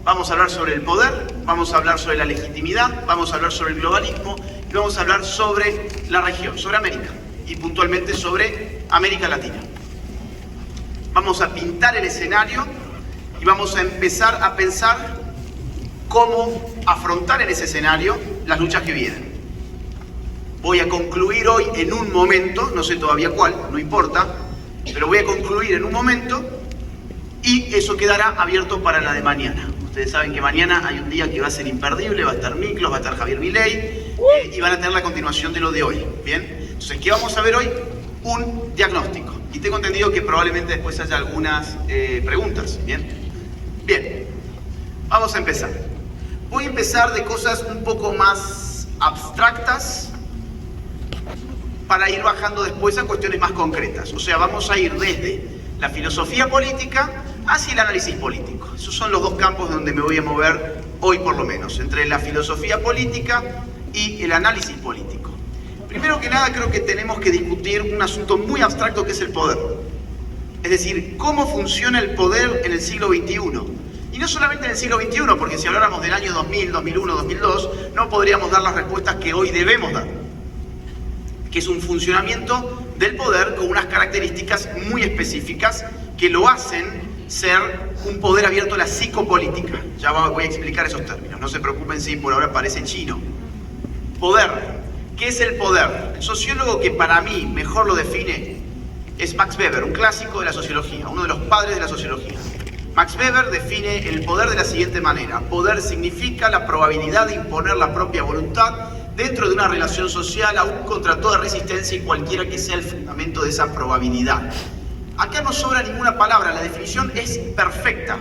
Vamos a hablar sobre el poder, vamos a hablar sobre la legitimidad, vamos a hablar sobre el globalismo y vamos a hablar sobre la región, sobre América y puntualmente sobre América Latina. Vamos a pintar el escenario y vamos a empezar a pensar cómo afrontar en ese escenario las luchas que vienen. Voy a concluir hoy en un momento, no sé todavía cuál, no importa, pero voy a concluir en un momento y eso quedará abierto para la de mañana. Ustedes saben que mañana hay un día que va a ser imperdible, va a estar Miklos, va a estar Javier Milei y van a tener la continuación de lo de hoy. ¿Bien? Entonces, ¿qué vamos a ver hoy? Un diagnóstico. Y tengo entendido que probablemente después haya algunas preguntas. ¿Bien? Bien, vamos a empezar. Voy a empezar de cosas un poco más abstractas para ir bajando después a cuestiones más concretas. O sea, vamos a ir desde la filosofía política hacia el análisis político. Esos son los dos campos donde me voy a mover hoy por lo menos, entre la filosofía política y el análisis político. Primero que nada creo que tenemos que discutir un asunto muy abstracto que es el poder. Es decir, cómo funciona el poder en el siglo XXI. Y no solamente en el siglo XXI, porque si habláramos del año 2000, 2001, 2002, no podríamos dar las respuestas que hoy debemos dar. Que es un funcionamiento del poder con unas características muy específicas que lo hacen ser un poder abierto a la psicopolítica. Ya voy a explicar esos términos, no se preocupen si por ahora parece chino. Poder. ¿Qué es el poder? El sociólogo que para mí mejor lo define es Max Weber, un clásico de la sociología, uno de los padres de la sociología. Max Weber define el poder de la siguiente manera. Poder significa la probabilidad de imponer la propia voluntad dentro de una relación social, aún contra toda resistencia y cualquiera que sea el fundamento de esa probabilidad. Acá no sobra ninguna palabra, la definición es perfecta.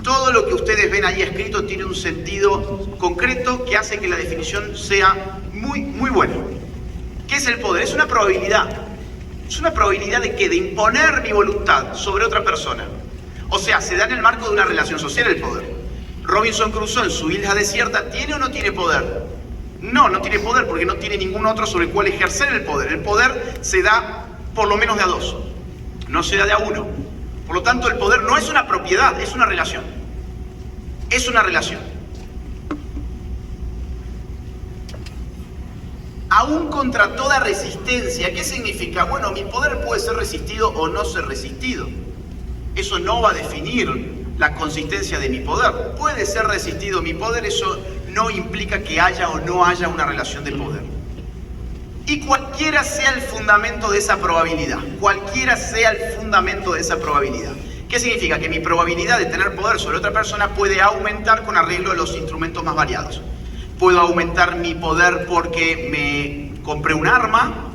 Todo lo que ustedes ven ahí escrito tiene un sentido concreto que hace que la definición sea muy buena. ¿Qué es el poder? Es una probabilidad. ¿Es una probabilidad de qué? De imponer mi voluntad sobre otra persona. O sea, se da en el marco de una relación social el poder. Robinson Crusoe en su isla desierta, ¿tiene o no tiene poder? No, no tiene poder porque no tiene ningún otro sobre el cual ejercer el poder. El poder se da por lo menos de a dos, no se da de a uno. Por lo tanto, el poder no es una propiedad, es una relación. Es una relación. Aún contra toda resistencia, ¿qué significa? Bueno, mi poder puede ser resistido o no ser resistido. Eso no va a definir la consistencia de mi poder. Puede ser resistido mi poder, eso no implica que haya o no haya una relación de poder. Y cualquiera sea el fundamento de esa probabilidad, cualquiera sea el fundamento de esa probabilidad. ¿Qué significa? Que mi probabilidad de tener poder sobre otra persona puede aumentar con arreglo a los instrumentos más variados. Puedo aumentar mi poder porque me compré un arma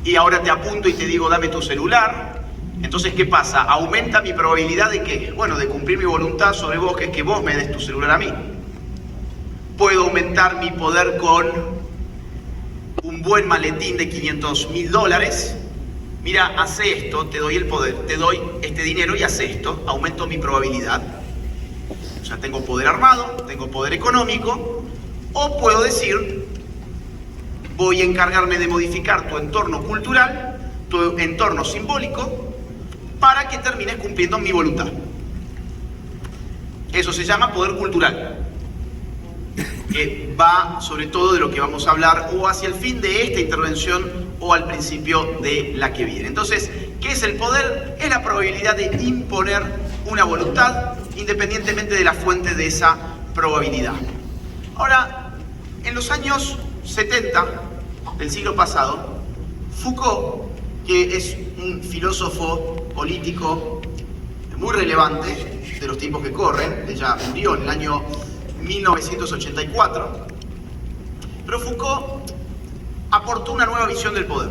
y ahora te apunto y te digo dame tu celular. Entonces, ¿qué pasa? Aumenta mi probabilidad de ¿qué? Bueno, de cumplir mi voluntad sobre vos, que es que vos me des tu celular a mí. Puedo aumentar mi poder con un buen maletín de $500.000. Mira, hace esto, te doy el poder, te doy este dinero y hace esto, aumento mi probabilidad. O sea, tengo poder armado, tengo poder económico, o puedo decir, voy a encargarme de modificar tu entorno cultural, tu entorno simbólico, para que termines cumpliendo mi voluntad. Eso se llama poder cultural, que va sobre todo de lo que vamos a hablar o hacia el fin de esta intervención o al principio de la que viene. Entonces, ¿qué es el poder? Es la probabilidad de imponer una voluntad independientemente de la fuente de esa probabilidad. Ahora, en los años 70 del siglo pasado, Foucault, que es un filósofo político muy relevante de los tiempos que corren, ella murió en el año 1984, pero Foucault aportó una nueva visión del poder.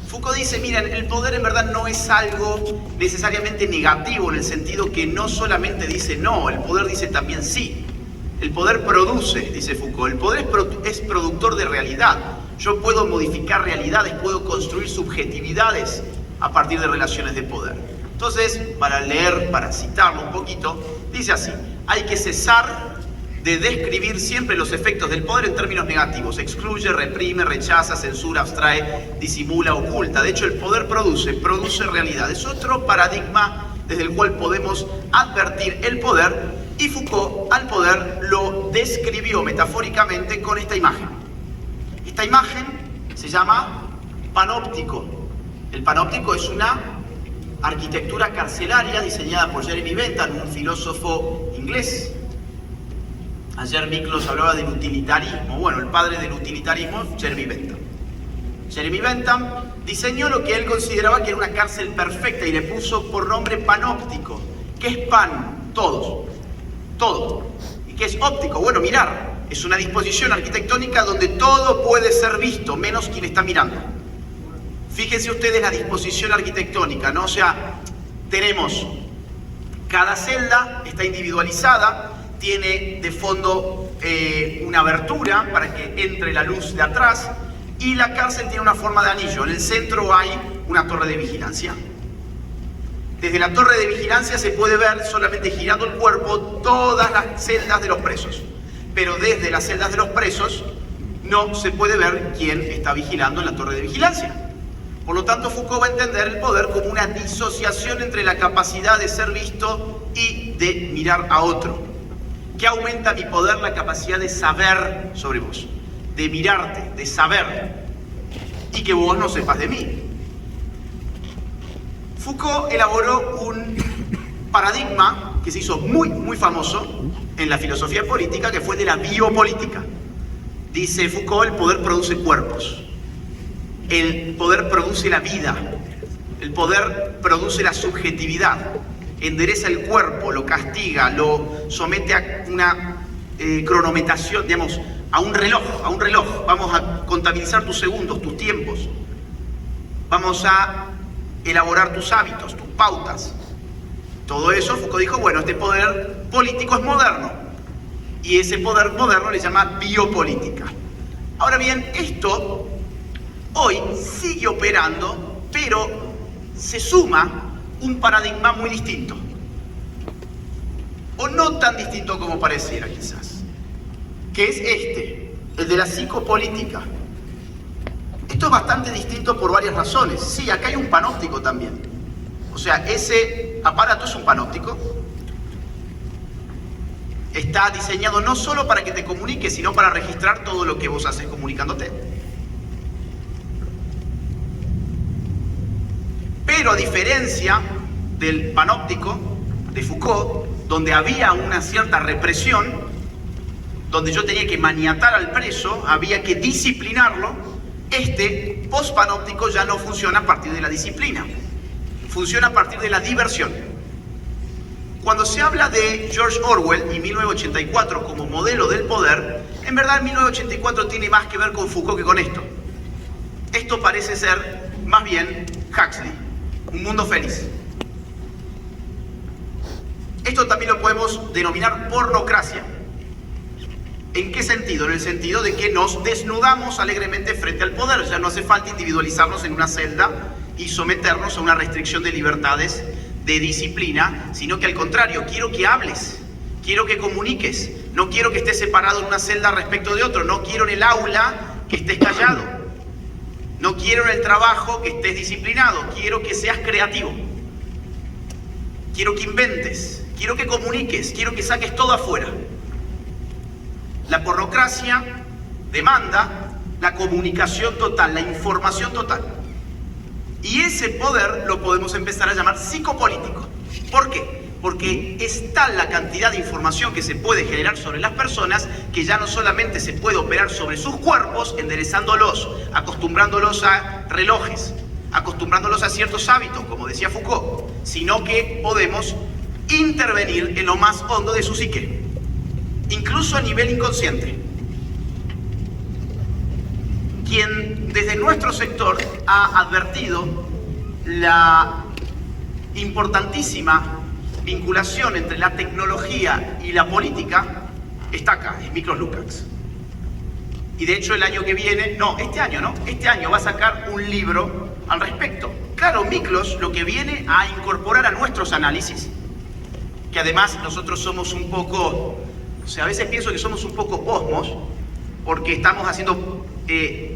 Foucault dice, miren, el poder en verdad no es algo necesariamente negativo en el sentido que no solamente dice no, el poder dice también sí. El poder produce, dice Foucault, el poder es productor de realidad. Yo puedo modificar realidades, puedo construir subjetividades a partir de relaciones de poder. Entonces, para leer, para citarlo un poquito, dice así, hay que cesar de describir siempre los efectos del poder en términos negativos. Excluye, reprime, rechaza, censura, abstrae, disimula, oculta. De hecho, el poder produce realidad. Es otro paradigma desde el cual podemos advertir el poder, y Foucault al poder lo describió metafóricamente con esta imagen. Esta imagen se llama panóptico. El panóptico es una arquitectura carcelaria diseñada por Jeremy Bentham, un filósofo inglés. Ayer Miklos hablaba del utilitarismo. Bueno, el padre del utilitarismo, Jeremy Bentham. Jeremy Bentham diseñó lo que él consideraba que era una cárcel perfecta y le puso por nombre panóptico. ¿Qué es pan? Todos. Todo. ¿Y qué es óptico? Bueno, mirar. Es una disposición arquitectónica donde todo puede ser visto, menos quien está mirando. Fíjense ustedes la disposición arquitectónica, ¿no? O sea, tenemos cada celda, está individualizada, tiene de fondo una abertura para que entre la luz de atrás, y la cárcel tiene una forma de anillo. En el centro hay una torre de vigilancia. Desde la torre de vigilancia se puede ver, solamente girando el cuerpo, todas las celdas de los presos. Pero desde las celdas de los presos no se puede ver quién está vigilando en la torre de vigilancia. Por lo tanto, Foucault va a entender el poder como una disociación entre la capacidad de ser visto y de mirar a otro. ¿Qué aumenta mi poder? La capacidad de saber sobre vos, de mirarte, de saber, y que vos no sepas de mí. Foucault elaboró un paradigma que se hizo muy famoso en la filosofía política, que fue de la biopolítica. Dice Foucault, el poder produce cuerpos. El poder produce la vida, el poder produce la subjetividad, endereza el cuerpo, lo castiga, lo somete a una cronometración, digamos, a un reloj. Vamos a contabilizar tus segundos, tus tiempos. Vamos a elaborar tus hábitos, tus pautas. Todo eso, Foucault dijo, bueno, este poder político es moderno. Y ese poder moderno le llama biopolítica. Ahora bien, esto hoy sigue operando, pero se suma un paradigma muy distinto. O no tan distinto como pareciera, quizás. Que es este, el de la psicopolítica. Esto es bastante distinto por varias razones. Sí, acá hay un panóptico también. O sea, ese aparato es un panóptico. Está diseñado no solo para que te comuniques, sino para registrar todo lo que vos haces comunicándote. Pero a diferencia del panóptico de Foucault, donde había una cierta represión, donde yo tenía que maniatar al preso, había que disciplinarlo, este postpanóptico ya no funciona a partir de la disciplina, funciona a partir de la diversión. Cuando se habla de George Orwell y 1984 como modelo del poder, en verdad 1984 tiene más que ver con Foucault que con esto. Esto parece ser más bien Huxley, Un mundo feliz. Esto también lo podemos denominar pornocracia. ¿En qué sentido? En el sentido de que nos desnudamos alegremente frente al poder. Ya no hace falta individualizarnos en una celda y someternos a una restricción de libertades, de disciplina, sino que al contrario, quiero que hables, quiero que comuniques, no quiero que estés separado en una celda respecto de otro, no quiero en el aula que estés callado, no quiero en el trabajo que estés disciplinado, quiero que seas creativo, quiero que inventes, quiero que comuniques, quiero que saques todo afuera. La pornocracia demanda la comunicación total, la información total. Y ese poder lo podemos empezar a llamar psicopolítico. ¿Por qué? Porque es tal la cantidad de información que se puede generar sobre las personas que ya no solamente se puede operar sobre sus cuerpos, enderezándolos, acostumbrándolos a relojes, acostumbrándolos a ciertos hábitos, como decía Foucault, sino que podemos intervenir en lo más hondo de su psique, incluso a nivel inconsciente. Quien desde nuestro sector ha advertido la importantísima vinculación entre la tecnología y la política está acá, es Miklos Lukács. Y de hecho el año que viene, este año va a sacar un libro al respecto. Claro, Miklos lo que viene a incorporar a nuestros análisis, que además nosotros somos un poco, a veces pienso que somos un poco posmos, porque estamos haciendo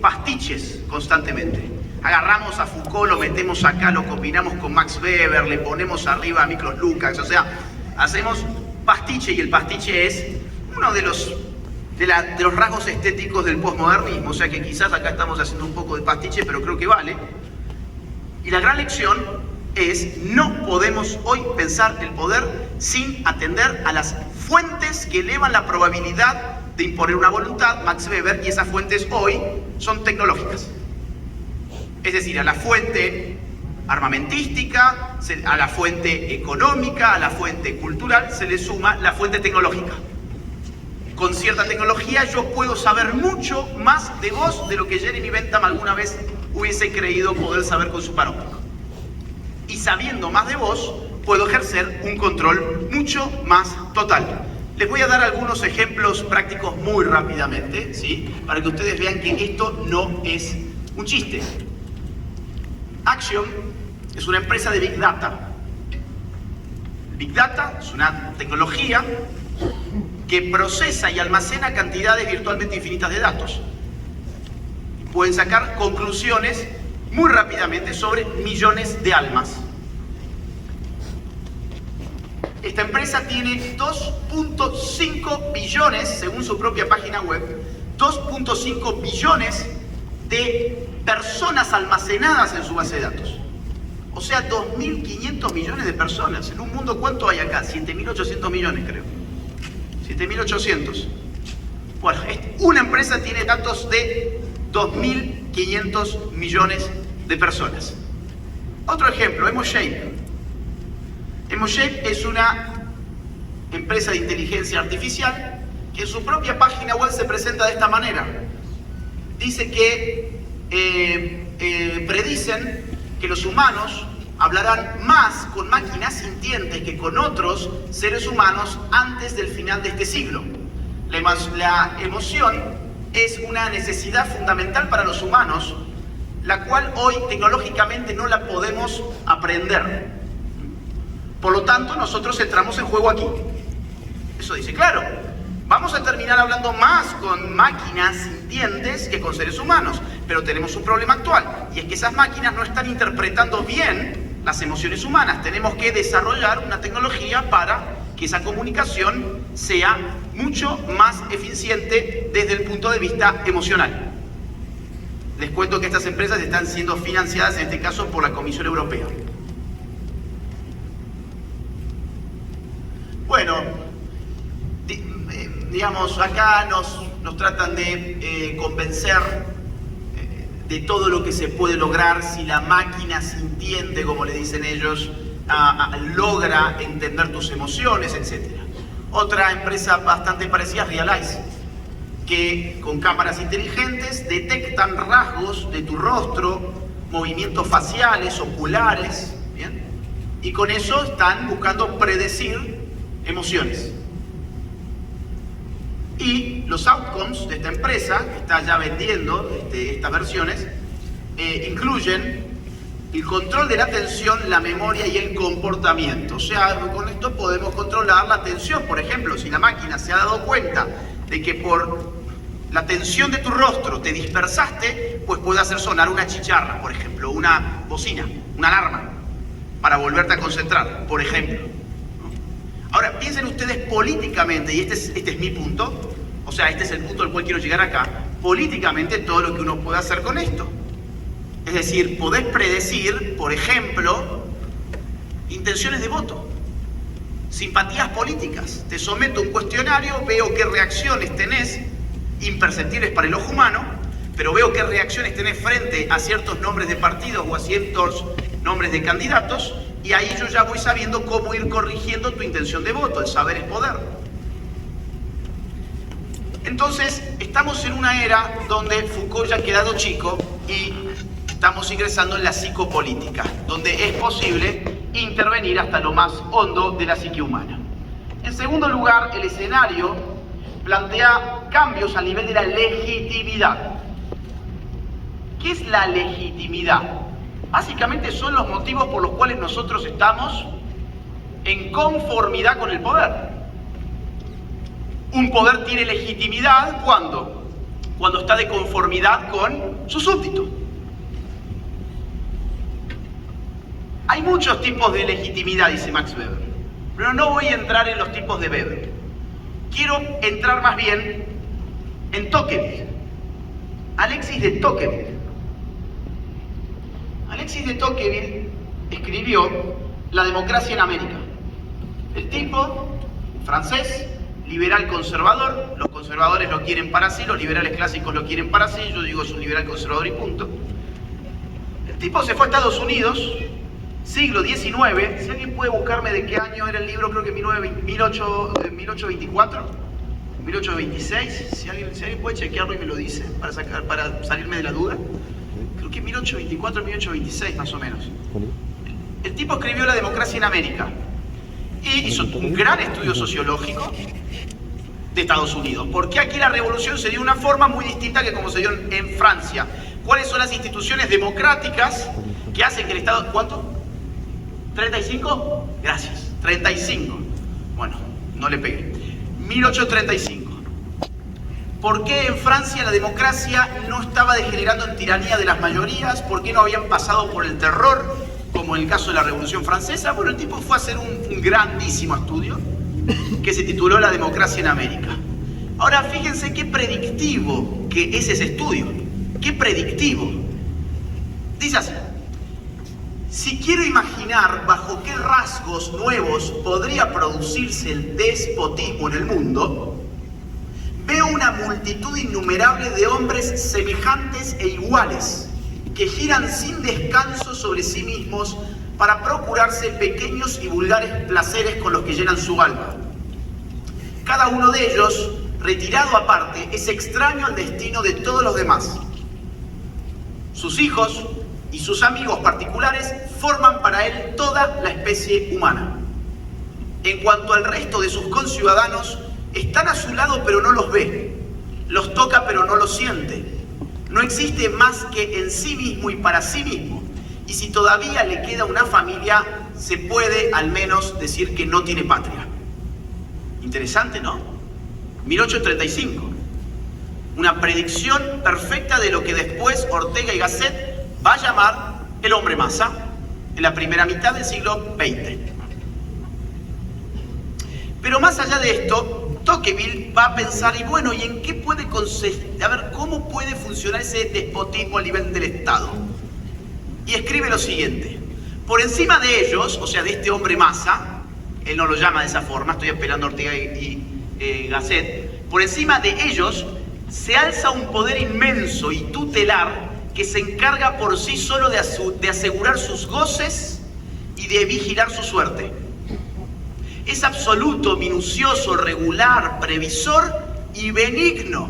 pastiches constantemente. agarramos a Foucault, lo metemos acá, lo combinamos con Max Weber, le ponemos arriba a Miklos Lukács, o sea, hacemos pastiche, y el pastiche es uno de los rasgos estéticos del posmodernismo, o sea que quizás acá estamos haciendo un poco de pastiche, pero creo que vale. Y la gran lección es: no podemos hoy pensar el poder sin atender a las fuentes que elevan la probabilidad de imponer una voluntad, Max Weber, y esas fuentes hoy son tecnológicas. Es decir, a la fuente armamentística, a la fuente económica, a la fuente cultural, se le suma la fuente tecnológica. Con cierta tecnología yo puedo saber mucho más de vos de lo que Jeremy Bentham alguna vez hubiese creído poder saber con su panóptico. Y sabiendo más de vos, puedo ejercer un control mucho más total. Les voy a dar algunos ejemplos prácticos muy rápidamente, ¿sí? Para que ustedes vean que esto no es un chiste. Axiom es una empresa de Big Data. Big Data es una tecnología que procesa y almacena cantidades virtualmente infinitas de datos. Pueden sacar conclusiones muy rápidamente sobre millones de almas. Esta empresa tiene 2.5 billones, según su propia página web, 2.5 billones de personas almacenadas en su base de datos. O sea, 2.500 millones de personas. En un mundo, ¿cuánto hay acá? 7.800 millones, creo. 7.800. Bueno, una empresa tiene datos de 2.500 millones de personas. Otro ejemplo, Emoshape. Emoshape es una empresa de inteligencia artificial que en su propia página web se presenta de esta manera. Dice que predicen que los humanos hablarán más con máquinas sintientes que con otros seres humanos antes del final de este siglo. La emoción es una necesidad fundamental para los humanos, la cual hoy tecnológicamente no la podemos aprender. Por lo tanto, nosotros entramos en juego aquí. Eso dice, claro, vamos a terminar hablando más con máquinas sintientes que con seres humanos, pero tenemos un problema actual, y es que esas máquinas no están interpretando bien las emociones humanas. Tenemos que desarrollar una tecnología para que esa comunicación sea mucho más eficiente desde el punto de vista emocional. Les cuento que estas empresas están siendo financiadas, en este caso, por la Comisión Europea. Bueno, digamos, acá nos tratan de convencer de todo lo que se puede lograr si la máquina sintiente, como le dicen ellos, logra entender tus emociones, etc. Otra empresa bastante parecida es Realize, que con cámaras inteligentes detectan rasgos de tu rostro, movimientos faciales, oculares, ¿bien? Y con eso están buscando predecir emociones. Y los outcomes de esta empresa, que está ya vendiendo estas versiones, incluyen el control de la atención, la memoria y el comportamiento. O sea, con esto podemos controlar la atención. Por ejemplo, si la máquina se ha dado cuenta de que por la tensión de tu rostro te dispersaste, pues puede hacer sonar una chicharra, por ejemplo, una bocina, una alarma, para volverte a concentrar, por ejemplo. Ahora, piensen ustedes políticamente, y este es mi punto, o sea, este es el punto al cual quiero llegar acá, políticamente todo lo que uno puede hacer con esto. Es decir, podés predecir, por ejemplo, intenciones de voto, simpatías políticas. Te someto a un cuestionario, veo qué reacciones tenés, imperceptibles para el ojo humano, pero veo qué reacciones tenés frente a ciertos nombres de partidos o a ciertos nombres de candidatos, y ahí yo ya voy sabiendo cómo ir corrigiendo tu intención de voto. El saber es poder. Entonces, estamos en una era donde Foucault ya ha quedado chico y estamos ingresando en la psicopolítica, donde es posible intervenir hasta lo más hondo de la psique humana. En segundo lugar, el escenario plantea cambios a nivel de la legitimidad. ¿Qué es la legitimidad? Básicamente son los motivos por los cuales nosotros estamos en conformidad con el poder. Un poder tiene legitimidad ¿cuándo? Cuando está de conformidad con su súbdito. Hay muchos tipos de legitimidad, dice Max Weber, pero no voy a entrar en los tipos de Weber. Quiero entrar más bien en Tocqueville. Alexis de Tocqueville. Alexis de Tocqueville escribió La democracia en América. El tipo, francés, liberal conservador, los conservadores lo quieren para sí, los liberales clásicos lo quieren para sí, yo digo es un liberal conservador y punto. El tipo se fue a Estados Unidos, siglo XIX, si alguien puede buscarme de qué año era el libro, creo que 1824, 1826, si alguien puede chequearlo y me lo dice, para salirme de la duda. Creo que 1824, 1826 más o menos. El tipo escribió La democracia en América y hizo un gran estudio sociológico de Estados Unidos. Porque aquí la revolución se dio de una forma muy distinta que como se dio en Francia. ¿Cuáles son las instituciones democráticas que hacen que el Estado... ¿Cuánto? ¿35? Gracias. 35. Bueno, no le pegué. 1835. ¿Por qué en Francia la democracia no estaba degenerando en tiranía de las mayorías? ¿Por qué no habían pasado por el terror, como en el caso de la Revolución Francesa? Bueno, el tipo fue a hacer un grandísimo estudio que se tituló La democracia en América. Ahora, fíjense qué predictivo que es ese estudio. Qué predictivo. Dice así: si quiero imaginar bajo qué rasgos nuevos podría producirse el despotismo en el mundo, veo una multitud innumerable de hombres semejantes e iguales, que giran sin descanso sobre sí mismos para procurarse pequeños y vulgares placeres con los que llenan su alma. Cada uno de ellos, retirado aparte, es extraño al destino de todos los demás. Sus hijos y sus amigos particulares forman para él toda la especie humana. En cuanto al resto de sus conciudadanos, están a su lado pero no los ve, los toca pero no los siente. No existe más que en sí mismo y para sí mismo. Y si todavía le queda una familia, se puede al menos decir que no tiene patria. Interesante, ¿no? 1835. Una predicción perfecta de lo que después Ortega y Gasset va a llamar el hombre masa en la primera mitad del siglo XX. Pero más allá de esto, Tocqueville va a pensar, y bueno, ¿y en qué puede consistir? A ver, ¿cómo puede funcionar ese despotismo a nivel del Estado? Y escribe lo siguiente: por encima de ellos, o sea, de este hombre masa, él no lo llama de esa forma, estoy esperando a Ortega y Gasset, por encima de ellos se alza un poder inmenso y tutelar que se encarga por sí solo de asegurar sus goces y de vigilar su suerte. Es absoluto, minucioso, regular, previsor y benigno.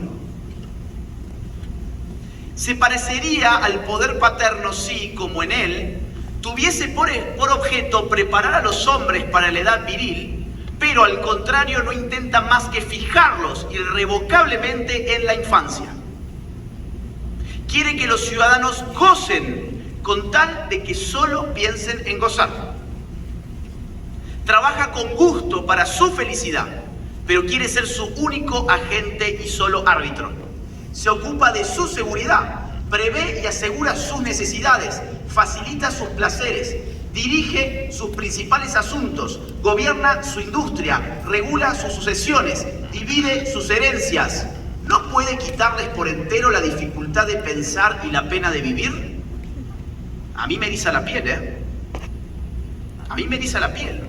Se parecería al poder paterno si, como en él, tuviese por objeto preparar a los hombres para la edad viril, pero al contrario no intenta más que fijarlos irrevocablemente en la infancia. Quiere que los ciudadanos gocen con tal de que solo piensen en gozar. Trabaja con gusto para su felicidad, pero quiere ser su único agente y solo árbitro. Se ocupa de su seguridad, prevé y asegura sus necesidades, facilita sus placeres, dirige sus principales asuntos, gobierna su industria, regula sus sucesiones, divide sus herencias. ¿No puede quitarles por entero la dificultad de pensar y la pena de vivir? A mí me eriza la piel, ¿eh? A mí me eriza la piel.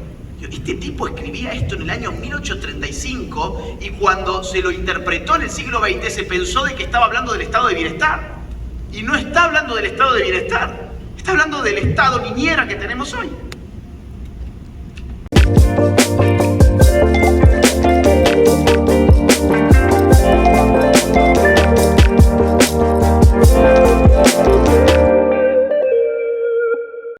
Este tipo escribía esto en el año 1835 y cuando se lo interpretó en el siglo XX se pensó de que estaba hablando del estado de bienestar. Y no está hablando del estado de bienestar, está hablando del estado niñera que tenemos hoy.